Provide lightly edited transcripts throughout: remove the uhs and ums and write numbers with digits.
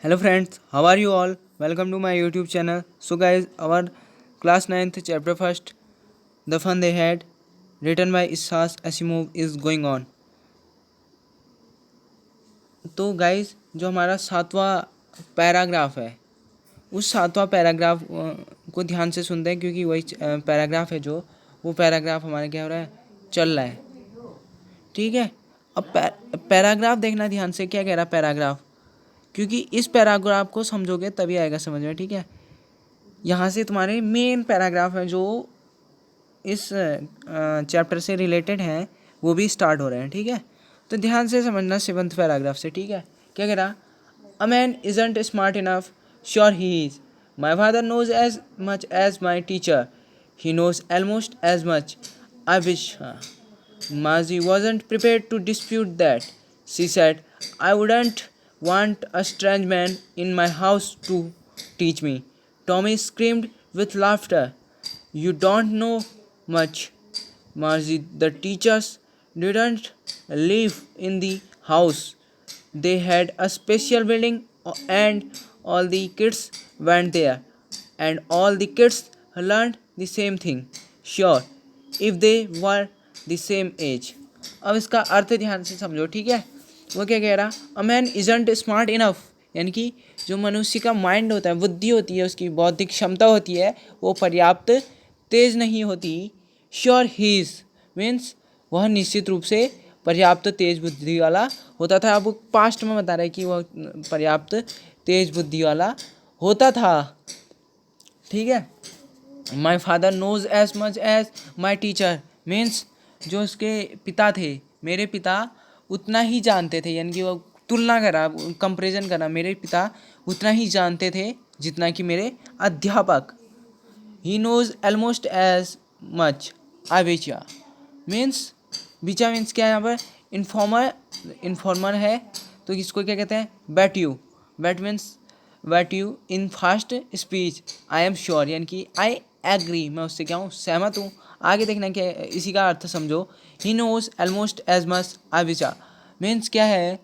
Hello friends, how are you all? Welcome to my YouTube channel. So guys, our class 9th chapter first, The Fun They Had, written by Isaac Asimov is going on. तो guys जो हमारा सातवां paragraph है उस सातवां paragraph को ध्यान से सुनते हैं क्योंकि वही पैराग्राफ है जो वो पैराग्राफ हमारे क्या हो रहा है चल रहा है। ठीक है, अब पैराग्राफ देखना ध्यान से, क्या कह रहा है पैराग्राफ, क्योंकि इस पैराग्राफ को समझोगे तभी आएगा समझ में। ठीक है, यहाँ से तुम्हारे मेन पैराग्राफ हैं जो इस चैप्टर से रिलेटेड हैं वो भी स्टार्ट हो रहे हैं। ठीक है, तो ध्यान से समझना सेवन्थ पैराग्राफ से। ठीक है, क्या कह रहा, a man isn't smart enough, sure he is, my father knows as much as my teacher, he knows almost as much, I wish Margie wasn't prepared to dispute that. She said, I wouldn't want a strange man in my house to teach me. Tommy screamed with laughter. You don't know much, Margie. The teachers didn't live in the house. They had a special building and all the kids went there. And all the kids learned the same thing. Sure, if they were the same age. अब इसका अर्थ ध्यान से समझो। ठीक है, वो क्या कह रहा, a man isn't smart enough, यानी कि जो मनुष्य का माइंड होता है, बुद्धि होती है, उसकी बौद्धिक क्षमता होती है, वो पर्याप्त तेज नहीं होती। श्योर हीज मीन्स वह निश्चित रूप से पर्याप्त तेज बुद्धि वाला होता था। अब पास्ट में बता रहा है कि वह पर्याप्त तेज बुद्धि वाला होता था। ठीक है, my father knows as much as my teacher means जो उसके पिता थे, मेरे पिता उतना ही जानते थे, यानी कि वो तुलना करा, कंपैरिजन करा, मेरे पिता उतना ही जानते थे जितना कि मेरे अध्यापक। He knows almost as much I which means, which means क्या है यहाँ पर, इन्फॉर्मर है, तो इसको क्या कहते हैं, bat you, bat means bat you in fast speech, I am sure, यानी कि आई एग्री, मैं उससे क्या हूँ, सहमत हूँ। आगे देखना क्या है, इसी का अर्थ समझो। He knows almost as much I which means क्या है,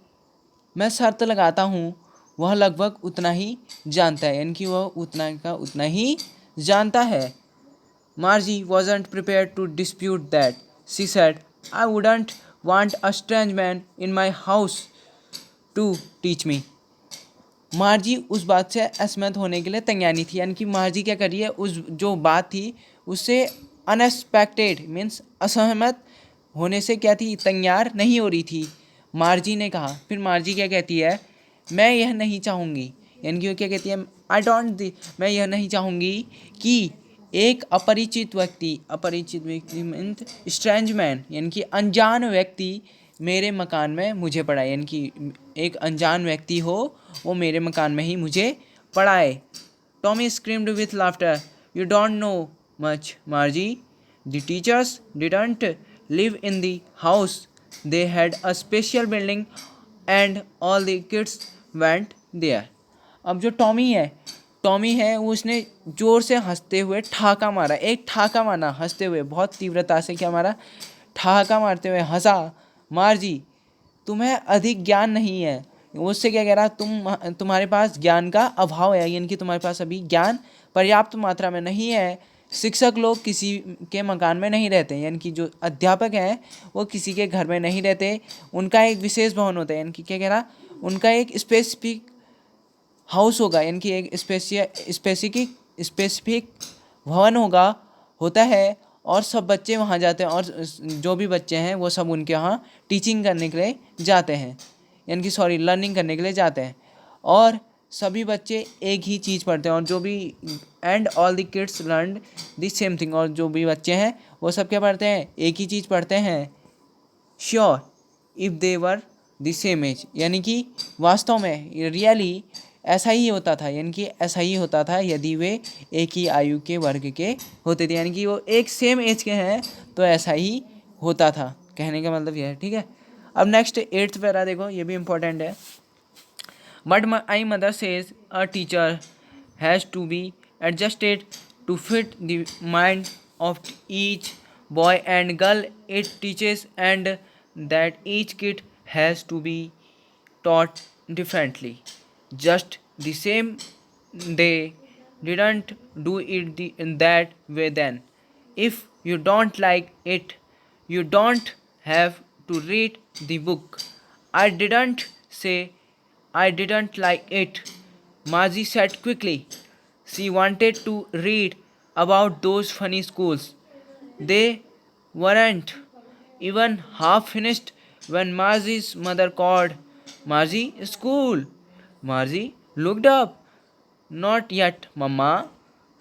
मैं शर्त लगाता हूँ वह लगभग उतना ही जानता है, यानी कि वह उतना का उतना ही जानता है। Margie wasn't prepare to dispute that, she said, I wouldn't want a strange man in my house to teach me. Margie उस बात से असहमत होने के लिए तैयार नहीं थी, यानी कि मार्जी क्या कर रही है, उस जो बात थी उससे अनएक्सपेक्टेड मीन्स असहमत होने से क्या थी, तैयार नहीं हो रही थी। मार्जी ने कहा, फिर मार्जी क्या कहती है, मैं यह नहीं चाहूँगी, यानी कि वो क्या कहती है, आई डोंट, मैं यह नहीं चाहूँगी कि एक अपरिचित व्यक्ति मीन्स स्ट्रेंज मैन, यानी कि अनजान व्यक्ति मेरे मकान में मुझे पढ़ाए, यानी कि एक अनजान व्यक्ति हो वो मेरे मकान में ही मुझे पढ़ाए। Tommy screamed with laughter, you don't know much Margie, the teachers didn't live in the house, they had a special building and all the kids went there. अब जो टॉमी है वो उसने ज़ोर से हंसते हुए ठहाका मारा, एक ठहाका मारा हंसते हुए, बहुत तीव्रता से क्या मारा, ठहाका मारते हुए हंसा। मार्जी, तुम्हें अधिक ज्ञान नहीं है, उससे क्या कह रहा, तुम्हारे पास ज्ञान का अभाव है, यानी कि तुम्हारे पास अभी ज्ञान पर्याप्त मात्रा में नहीं है। शिक्षक लोग किसी के मकान में नहीं रहते, यानी कि जो अध्यापक हैं वो किसी के घर में नहीं रहते, उनका एक विशेष भवन होता है, यानी कि क्या कह रहा, उनका एक स्पेसिफिक हाउस होगा, यानी कि एक स्पेसिफिक भवन होता है, और सब बच्चे वहाँ जाते हैं, और जो भी बच्चे हैं वो सब उनके यहाँ टीचिंग करने के लिए जाते हैं, यानी कि लर्निंग करने के लिए जाते हैं, और सभी बच्चे एक ही चीज़ पढ़ते हैं, और जो भी and all the kids learn the same thing, और जो भी बच्चे हैं वो सब क्या पढ़ते हैं, एक ही चीज़ पढ़ते हैं। Sure if they were the same age, यानी कि वास्तव में रियली ऐसा ही होता था, यानी कि ऐसा ही होता था यदि वे एक ही आयु के वर्ग के होते थे, यानी कि वो एक सेम एज के हैं तो ऐसा ही होता था, कहने का मतलब यह है। ठीक है, अब नेक्स्ट 8th पैरा देखो, ये भी इम्पोर्टेंट है। But my mother says a teacher has to be adjusted to fit the mind of each boy and girl it teaches and that each kid has to be taught differently. Just the same they didn't do it in that way then. If you don't like it, you don't have to read the book. I didn't say I didn't like it, Margie said quickly. She wanted to read about those funny schools. They weren't even half finished when Margie's mother called. Margie, school. Margie looked up. Not yet, Mamma.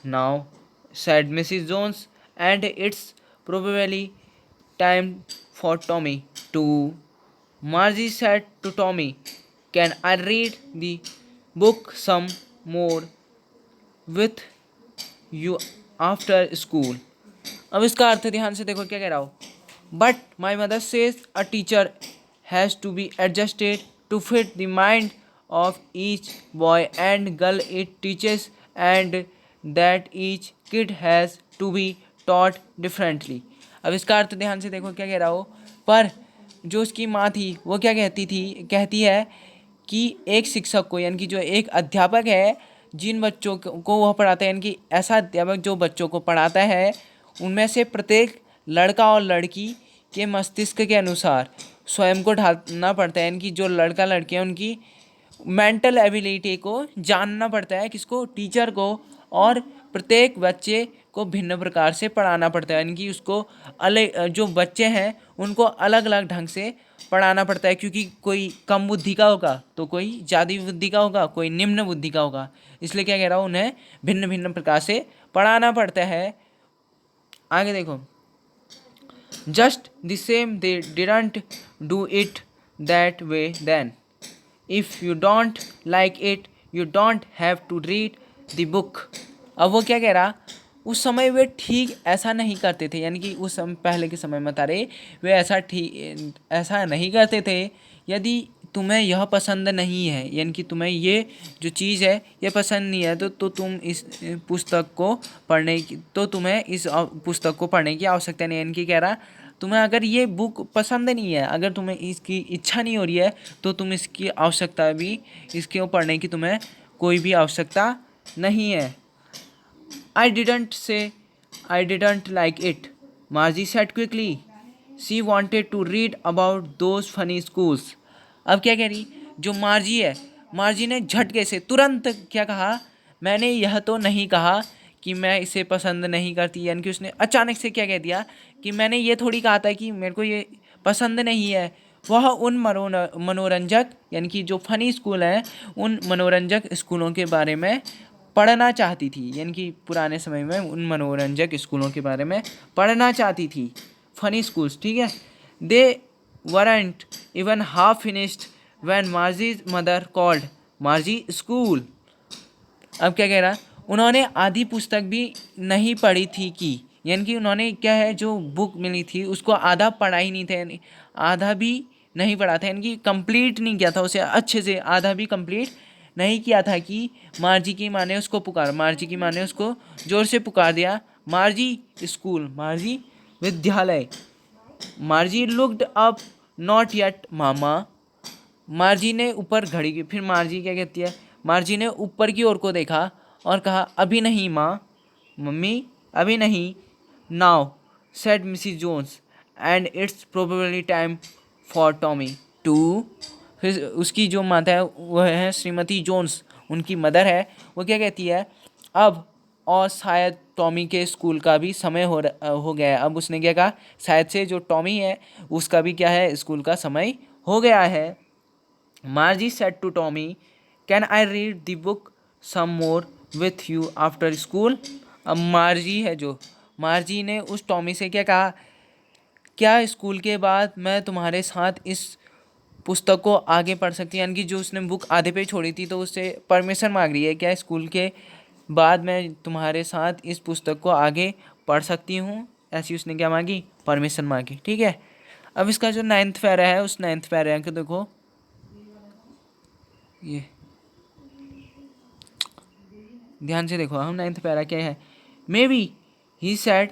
Now, said Mrs. Jones, and it's probably time for Tommy to. Margie said to Tommy, can I read the book some more with you after school? अब इसका अर्थ ध्यान से देखो क्या कह रहा हो. But my mother says a teacher has to be adjusted to fit the mind of each boy and girl it teachers and that each kid has to be taught differently. अब इसका अर्थ ध्यान से देखो क्या कह रहा हो. पर जो उसकी माँ थी वो क्या कहती है कि एक शिक्षक को, यानी कि जो एक अध्यापक है, जिन बच्चों को वह पढ़ाता है, यानी कि ऐसा अध्यापक जो बच्चों को पढ़ाता है, उनमें से प्रत्येक लड़का और लड़की के मस्तिष्क के अनुसार स्वयं को ढालना पड़ता है. यानी कि जो लड़का लड़की है उनकी मेंटल एबिलिटी को जानना पड़ता है, किसको, टीचर को. और प्रत्येक बच्चे को भिन्न प्रकार से पढ़ाना पड़ता है. यानी कि उसको अलग, जो बच्चे हैं उनको अलग अलग ढंग से पढ़ाना पड़ता है, क्योंकि कोई कम बुद्धि का होगा तो कोई ज़्यादा बुद्धि का होगा, कोई निम्न बुद्धि का होगा. इसलिए क्या कह रहा हूँ, उन्हें भिन्न भिन्न प्रकार से पढ़ाना पड़ता है. आगे देखो. Just the same they didn't do it that way then. If you don't like it you don't have to read the book. अब वो क्या कह रहा, उस समय वे ठीक ऐसा नहीं करते थे. यानी कि उस समय, पहले के समय में तारे, वे ऐसा नहीं करते थे. यदि तुम्हें यह पसंद नहीं है, यानी कि तुम्हें ये जो चीज़ है ये पसंद नहीं है, तो तुम इस पुस्तक को पढ़ने की तो तुम्हें इस पुस्तक को पढ़ने की आवश्यकता नहीं है. यानी कि कह रहा, तुम्हें अगर ये बुक पसंद नहीं है, अगर तुम्हें इसकी इच्छा नहीं हो रही है, तो तुम इसकी आवश्यकता भी, इसके पढ़ने की तुम्हें कोई भी आवश्यकता नहीं है. I didn't say I didn't like it, Margie said quickly. She wanted to read about those funny schools. अब क्या कह रही, जो मार्जी है, मार्जी ने झटके से तुरंत क्या कहा, मैंने यह तो नहीं कहा कि मैं इसे पसंद नहीं करती. यानी कि उसने अचानक से क्या कह दिया कि मैंने ये थोड़ी कहा था कि मेरे को ये पसंद नहीं है. वह उन मनोरंजक, यानी कि जो फनी स्कूल हैं, उन मनोरंजक स्कूलों के बारे में पढ़ना चाहती थी. यानी कि पुराने समय में उन मनोरंजक स्कूलों के बारे में पढ़ना चाहती थी, फनी स्कूल्स. ठीक है. दे weren't even half finished when Margie's mother called. Margie, school. अब क्या कह रहा, उन्होंने आधी पुस्तक भी नहीं पढ़ी थी कि, यानी कि उन्होंने क्या है, जो बुक मिली थी उसको आधा पढ़ा ही नहीं था, यानी आधा भी नहीं पढ़ा था, यानी कि कंप्लीट नहीं किया था उसे अच्छे से, आधा भी कंप्लीट नहीं किया था कि मार्जी की माँ ने उसको मार्जी की माँ ने उसको जोर से पुकार दिया, मार्जी स्कूल, मार्जी विद्यालय. मार्जी लुक्ड अप. नॉट येट मामा. मार्जी ने ऊपर घड़ी की, फिर मार्जी क्या कहती है, मार्जी ने ऊपर की ओर को देखा और कहा, अभी नहीं माँ, मम्मी अभी नहीं. Now said Mrs Jones, and it's probably time for Tommy too. फिर उसकी जो माता है वह है श्रीमती जोन्स, उनकी मदर है, वो क्या कहती है, अब और शायद टॉमी के स्कूल का भी समय हो गया है. अब उसने क्या कहा, शायद से जो टॉमी है उसका भी क्या है, स्कूल का समय हो गया है. Margie said to Tommy, can I read the book some more with you after school. अब मार्जी है, जो मार्जी ने उस टॉमी से क्या कहा, क्या स्कूल के बाद मैं तुम्हारे साथ इस पुस्तक को आगे पढ़ सकती है. यानी कि जो उसने बुक आधे पे छोड़ी थी तो उससे परमिशन मांग रही है, क्या स्कूल के बाद मैं तुम्हारे साथ इस पुस्तक को आगे पढ़ सकती हूँ. ऐसी उसने क्या मांगी, परमिशन मांगी. ठीक है. अब इसका जो 9th पैरा है, उस 9th पैरा को देखो, ये ध्यान से देखो, हम 9th पैरा क्या है. May be he said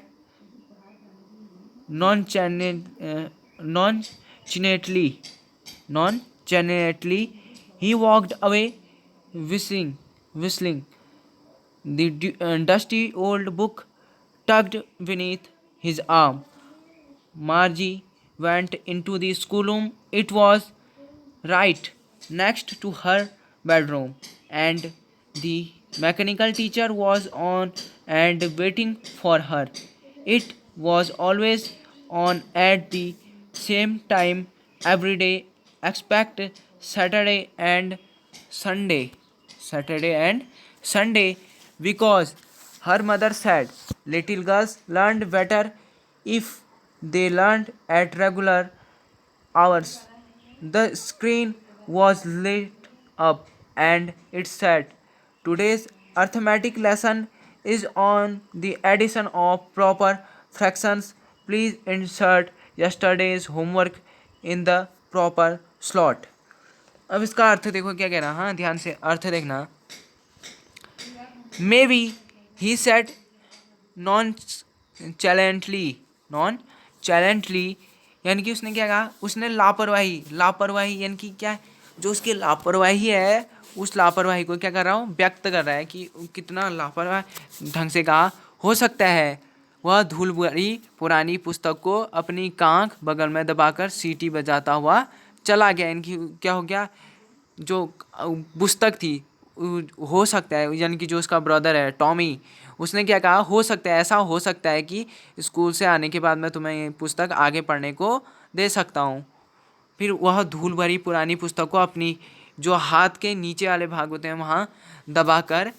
nonchalantly he walked away wishing whistling. The dusty old book tucked beneath his arm. Margie went into the schoolroom. It was right next to her bedroom, and the mechanical teacher was on and waiting for her. It was always on at the same time every day, except Saturday and Sunday. Saturday and Sunday, because her mother said little girls learned better if they learned at regular hours. The screen was lit up and it said, "Today's arithmetic lesson is on the addition of proper fractions. Please insert yesterday's homework in the proper slot." अब इसका अर्थ देखो क्या कह रहा है, हाँ ध्यान से अर्थ देखना. Maybe he said non nonchalantly, यानी कि उसने क्या कहा, उसने लापरवाही यानी कि क्या है, जो उसकी लापरवाही है उस लापरवाही को क्या कर रहा हूँ, व्यक्त कर रहा है कि कितना लापरवाह ढंग से कहा. हो सकता है वह धूल भरी पुरानी पुस्तक को अपनी कांख बगल में दबाकर सीटी बजाता हुआ चला गया. इनकी क्या हो गया, जो पुस्तक थी, हो सकता है यानी कि जो उसका ब्रदर है टॉमी, उसने क्या कहा, हो सकता है, ऐसा हो सकता है कि स्कूल से आने के बाद मैं तुम्हें ये पुस्तक आगे पढ़ने को दे सकता हूँ. फिर वह धूल भरी पुरानी पुस्तक को अपनी जो हाथ के नीचे वाले भाग होते हैं वहाँ दबाकर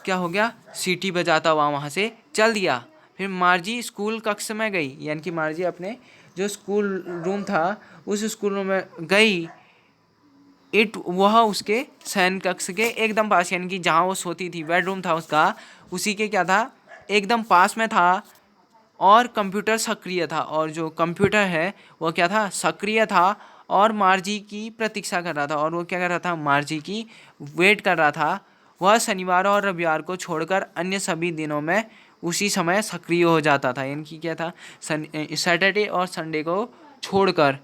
क्या हो गया, सीटी बजाता हुआ वहाँ से चल दिया. फिर मार्जी स्कूल कक्ष में गई, यानी कि मार्जी अपने जो स्कूल रूम था उस स्कूल रूम में गई. वह उसके शयन कक्ष के एकदम पास, यानी कि जहाँ वो सोती थी, बेडरूम था उसका, उसी के क्या था, एकदम पास में था. और कंप्यूटर सक्रिय था, और जो कंप्यूटर है वो क्या था, सक्रिय था, और मार्जी की प्रतीक्षा कर रहा था. और वो क्या कर रहा था, मार्जी की वेट कर रहा था. वह शनिवार और रविवार को छोड़कर अन्य सभी दिनों में उसी समय सक्रिय हो जाता था. यानी कि क्या था, सैटरडे और संडे को छोड़कर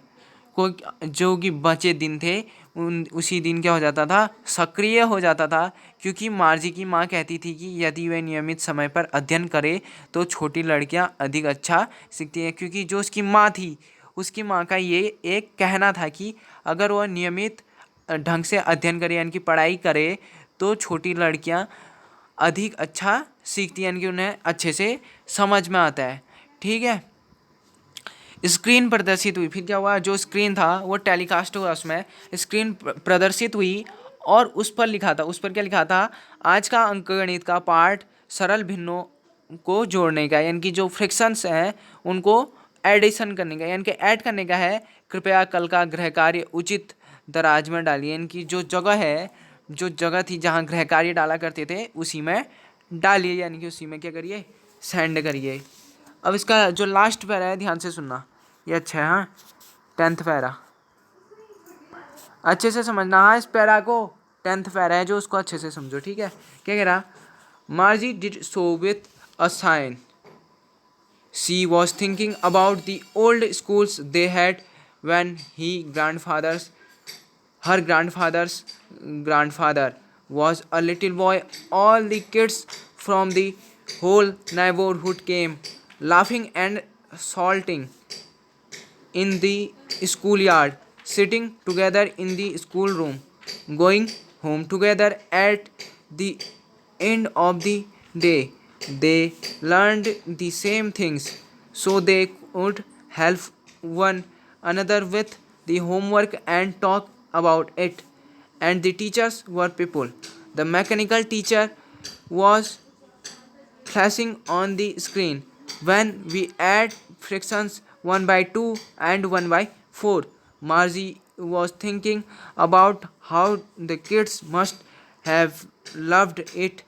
को जो कि बचे दिन थे उसी दिन क्या हो जाता था, सक्रिय हो जाता था. क्योंकि मार्जी की माँ कहती थी कि यदि वे नियमित समय पर अध्ययन करे तो छोटी लड़कियां अधिक अच्छा सीखती हैं. क्योंकि जो उसकी माँ थी, उसकी माँ का ये एक कहना था कि अगर वह नियमित ढंग से अध्ययन करे यानी कि पढ़ाई करे तो छोटी लड़कियां अधिक अच्छा सीखती हैं, यानी कि उन्हें अच्छे से समझ में आता है. ठीक है, स्क्रीन प्रदर्शित हुई. फिर क्या हुआ, जो स्क्रीन था वो टेलीकास्ट हुआ, उसमें स्क्रीन प्रदर्शित हुई और उस पर लिखा था, उस पर क्या लिखा था, आज का अंकगणित का पाठ सरल भिन्नों को जोड़ने का, यानी कि जो फ्रैक्शंस हैं उनको एडिशन करने का, यानी कि ऐड करने का है. कृपया कल का गृह कार्य उचित दराज में डालिए, यानी कि जो जगह है, जो जगह थी जहाँ गृह कार्य डाला करते थे उसी में डालिए, यानी कि उसी में क्या करिए, सेंड करिए. अब इसका जो लास्ट पैरा है ध्यान से सुनना, ये अच्छा है, हाँ 10th पैरा अच्छे से समझना. हाँ इस पैरा को 10th पैरा है जो उसको अच्छे से समझो. ठीक है, क्या कह रहा, Margie did so with a sign. She was thinking about the old schools they had when her grandfather's grandfather was a little boy. All the kids from the whole neighborhood came laughing and salting in the schoolyard, sitting together in the schoolroom, going home together at the end of the day. They learned the same things, so they could help one another with the homework and talk about it. And the teachers were people. The mechanical teacher was flashing on the screen. When we add fractions 1 by 2 and 1 by 4, Margie was thinking about how the kids must have loved it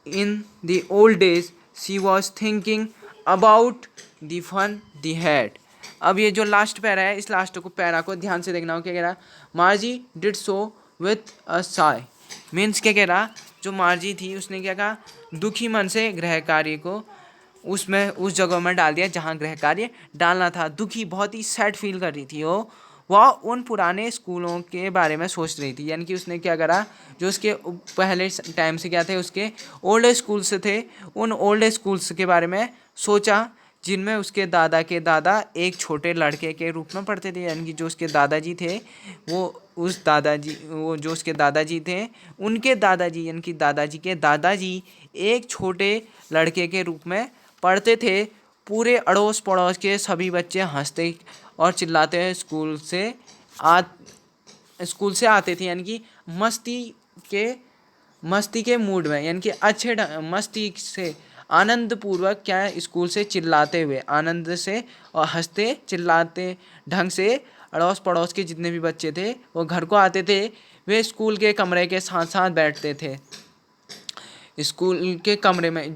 in the old days. She was thinking about the fun they had. अब ये जो last para है, इस last को para को ध्यान से देखना हो. क्या कह रहा, Margie did so with a Sai. Means क्या कह रहा, जो मार्जी थी उसने क्या कहा, दुखी मन से गृह कार्य को उसमें उस जगह में डाल दिया जहाँ गृह कार्य डालना था. दुखी, बहुत ही सैड फील कर रही थी वो वह उन पुराने स्कूलों के बारे में सोच रही थी। यानी कि उसने क्या करा, जो उसके पहले टाइम से क्या थे, उसके ओल्ड स्कूल्स थे, उन ओल्ड स्कूल्स के बारे में सोचा जिनमें उसके दादा के दादा एक छोटे लड़के के रूप में पढ़ते थे। यानी कि जो उसके दादाजी थे वो जो उसके दादाजी थे उनके दादाजी, यानी कि दादाजी के दादाजी एक छोटे लड़के के रूप में पढ़ते थे। पूरे अड़ोस पड़ोस के सभी बच्चे हंसते और चिल्लाते आ स्कूल से आते थे। यानी कि के मस्ती के मूड में, यानी कि मस्ती से आनंद पूर्वक क्या स्कूल से चिल्लाते हुए, आनंद से और हंसते चिल्लाते ढंग से अड़ोस पड़ोस के जितने भी बच्चे थे वो घर को आते थे। वे स्कूल के कमरे के साथ साथ बैठते थे। स्कूल के कमरे में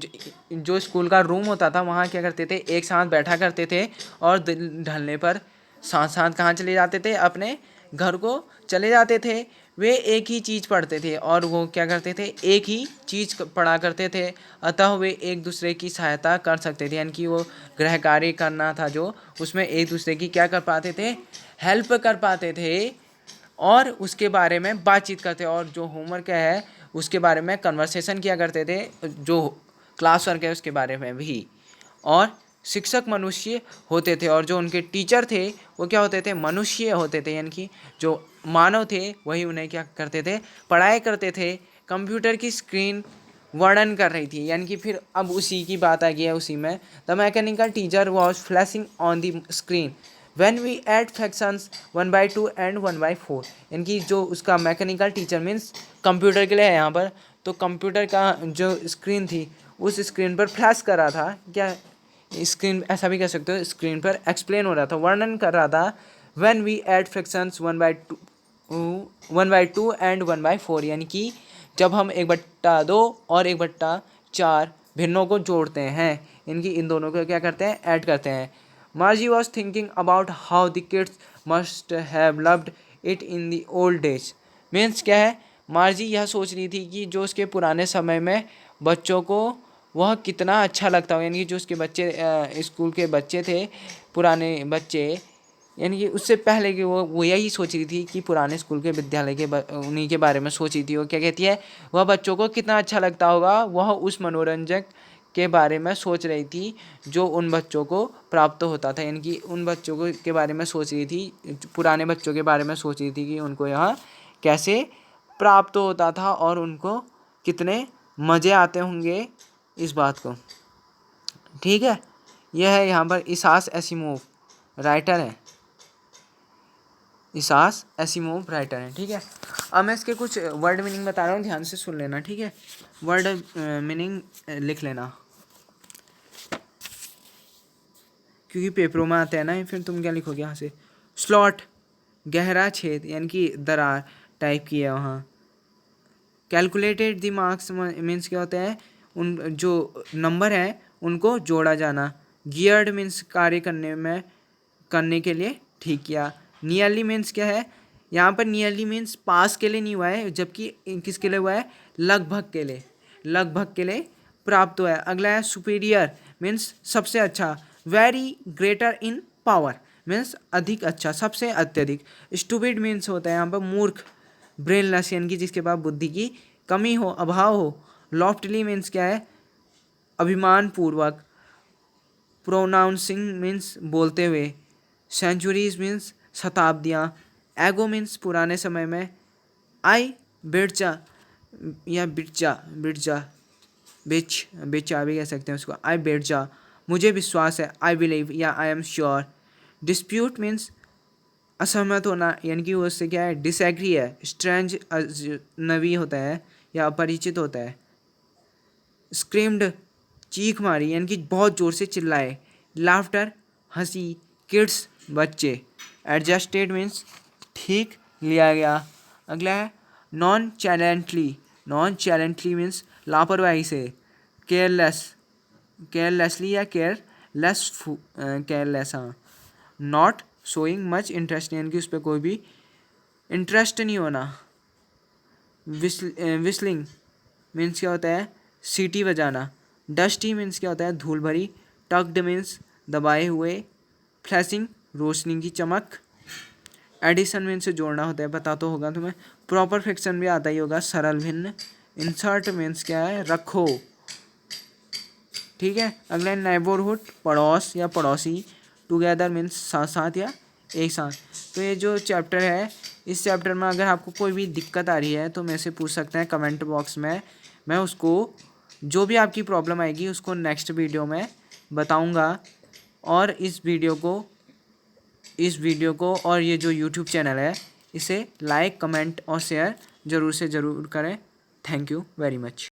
जो स्कूल का रूम होता था वहाँ क्या करते थे, एक साथ बैठा करते थे और दिन ढलने पर साथ साथ कहाँ चले जाते थे, अपने घर को चले जाते थे। वे एक ही चीज़ पढ़ते थे और वो क्या करते थे, एक ही चीज़ पढ़ा करते थे। अतः वे एक दूसरे की सहायता कर सकते थे। यानी कि वो गृह कार्य करना था जो, उसमें एक दूसरे की क्या कर पाते थे, हेल्प कर पाते थे और उसके बारे में बातचीत करते। और जो होमवर्क है उसके बारे में कन्वर्सेशन किया करते थे, जो क्लास वर्क है उसके बारे में भी। और शिक्षक मनुष्य होते थे और जो उनके टीचर थे वो क्या होते थे, मनुष्य होते थे। यानी कि जो मानव थे वही उन्हें क्या करते थे, पढ़ाई करते थे। कंप्यूटर की स्क्रीन वर्णन कर रही थी। यानी कि फिर अब उसी की बात आ गई है, उसी में the mechanical teacher was flashing on the screen when we add fractions 1/2 and 1/4। यानी कि जो उसका मैकेनिकल टीचर मीन्स कंप्यूटर के लिए है यहाँ पर, तो कंप्यूटर का जो स्क्रीन थी उस स्क्रीन पर फ्लैश कर रहा था, क्या स्क्रीन ऐसा भी कह सकते हो, स्क्रीन पर एक्सप्लेन हो रहा था, वर्णन कर रहा था। When we add fractions 1/2 and 1/4। यानी कि जब हम 1/2 और 1/4 भिन्नों को जोड़ते हैं, इनकी इन दोनों को क्या करते हैं, ऐड करते हैं। मार्जी was thinking about how the kids must have loved it in the old days. Means क्या है, मार्जी यह सोच रही थी कि जो उसके पुराने समय में बच्चों को वह कितना अच्छा लगता हो। यानी कि जो उसके बच्चे स्कूल के बच्चे थे, पुराने बच्चे, यानी कि उससे पहले कि वो यही सोच रही थी कि पुराने स्कूल के विद्यालय के उन्हीं के बारे में सोची थी। वो क्या कहती है, वह बच्चों को कितना अच्छा लगता होगा, वह उस मनोरंजक के बारे में सोच रही थी जो उन बच्चों को प्राप्त होता था। यानी कि उन बच्चों को के बारे में सोच रही थी, पुराने बच्चों के बारे में सोच रही थी कि उनको यहाँ कैसे प्राप्त होता था और उनको कितने मज़े आते होंगे इस बात को। ठीक है, यह है यहाँ पर इसास एसिमोव राइटर है, इसास एसिमोव राइटर है। ठीक है, अब मैं इसके कुछ वर्ड मीनिंग बता रहा हूँ, ध्यान से सुन लेना। ठीक है, वर्ड मीनिंग लिख लेना क्योंकि पेपरों में आते हैं ना, फिर तुम क्या लिखोगे यहाँ से। स्लॉट गहरा छेद, यानी कि दरार टाइप की है वहाँ। कैलकुलेटेड द मार्क्स मीन्स क्या होता है, उन जो नंबर हैं उनको जोड़ा जाना। गियर्ड मीन्स कार्य करने के लिए ठीक किया। नियरली मीन्स क्या है, यहाँ पर नियरली मीन्स पास के लिए नहीं हुआ है, जबकि किसके लिए हुआ है, लगभग के लिए प्राप्त हुआ है। अगला है सुपीरियर मीन्स सबसे अच्छा। वेरी ग्रेटर इन पावर मीन्स अधिक अच्छा, सबसे अत्यधिक। स्टूपिड मीन्स होता है यहाँ पर मूर्ख, ब्रेनलेस यानी कि जिसके पास बुद्धि की कमी हो, अभाव हो। लॉफ्टली मीन्स क्या है, अभिमान पूर्वक। प्रोनाउंसिंग मीन्स बोलते हुए। सेंचुरीज मीन्स शताब्दियाँ। एगो मीन्स पुराने समय में। आई बिरचा या बिरचा बेचा भी कह सकते हैं उसको। आई बिरचा मुझे विश्वास है। आई बिलीव या I am sure. Dispute means असहमत होना, यानी कि वो उससे क्या है, डिसएग्री है। स्ट्रेंज नवी होता है या अपरिचित होता है। स्क्रीम्ड चीख मारी, यानी कि बहुत ज़ोर से चिल्लाए। लाफ्टर हंसी। किड्स बच्चे। एडजस्टेड मीन्स ठीक लिया गया। अगला है नॉन चैलेंटली मीन्स लापरवाही से। केयरलेसली या केयरलेस हाँ। नॉट शोइंग मच इंटरेस्ट, यानी कि उस पर कोई भी इंटरेस्ट नहीं होना। विस्लिंग मीन्स क्या होता है, सीटी बजाना। डस्टी मीन्स क्या होता है, धूल भरी। टक्ड मीन्स दबाए हुए। फ्लैशिंग रोशनी की चमक। एडिशन में इनसे जोड़ना होता है, पता तो होगा तुम्हें। प्रॉपर फ्रिक्शन भी आता ही होगा, सरल भिन्न। इंसर्ट मीन्स क्या है, रखो, ठीक है। अगला नेबरहुड, पड़ोस या पड़ोसी। टुगेदर मीन्स साथ साथ या एक साथ। तो ये जो चैप्टर है, इस चैप्टर में अगर आपको कोई भी दिक्कत आ रही है तो मेरे से पूछ सकते हैं कमेंट बॉक्स में। मैं उसको, जो भी आपकी प्रॉब्लम आएगी उसको नेक्स्ट वीडियो में बताऊंगा। और इस वीडियो को और ये जो यूट्यूब चैनल है इसे लाइक, कमेंट और शेयर ज़रूर से ज़रूर करें। Thank you very much.